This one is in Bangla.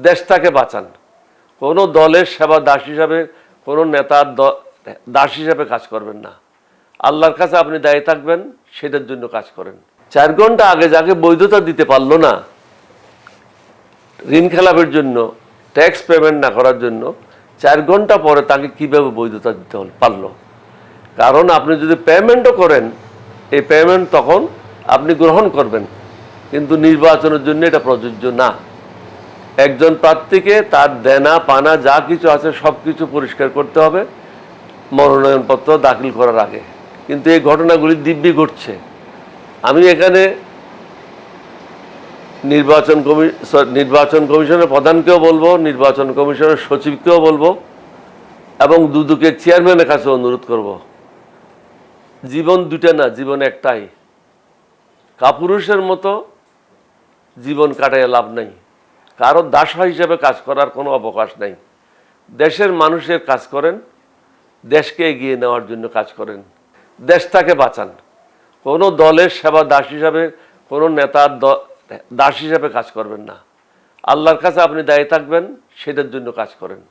দেশটাকে বাঁচান। কোনো দলের সেবা দাস হিসাবে, কোনো নেতার দাস হিসাবে কাজ করবেন না। আল্লাহর কাছে আপনি দায়ী থাকবেন, সেটার জন্য কাজ করেন। 4 ঘন্টা আগে যাকে বৈধতা দিতে পারলো না ঋণ খেলাপের জন্য, ট্যাক্স পেমেন্ট না করার জন্য, 4 ঘন্টা পরে তাকে কিভাবে বৈধতা দিতে পারলো? কারণ আপনি যদি পেমেন্টও করেন, এই পেমেন্ট তখন আপনি গ্রহণ করবেন, কিন্তু নির্বাচনের জন্য এটা প্রযোজ্য না। একজন প্রার্থীকে তার দেনা পানা যা কিছু আছে সব কিছু পরিষ্কার করতে হবে মনোনয়নপত্র দাখিল করার আগে। কিন্তু এই ঘটনাগুলি দিব্যি ঘটছে। আমি এখানে নির্বাচন কমিশনের প্রধানকেও বলবো, নির্বাচন কমিশনের সচিবকেও বলবো এবং দুদকের চেয়ারম্যানের কাছে অনুরোধ করব, জীবন দুটা না, জীবন একটাই। কাপুরুষের মতো জীবন কাটায় লাভ নাই। কারো দাস হিসেবে কাজ করার কোনো অবকাশ নাই। দেশের মানুষের কাজ করেন, দেশকে এগিয়ে নেওয়ার জন্য কাজ করেন, দেশটাকে বাঁচান। কোনো দলের সেবা দাস হিসাবে, কোনো নেতার দাস হিসাবে কাজ করবেন না। আল্লাহর কাছে আপনি দায়ী থাকবেন, সেটার জন্য কাজ করেন।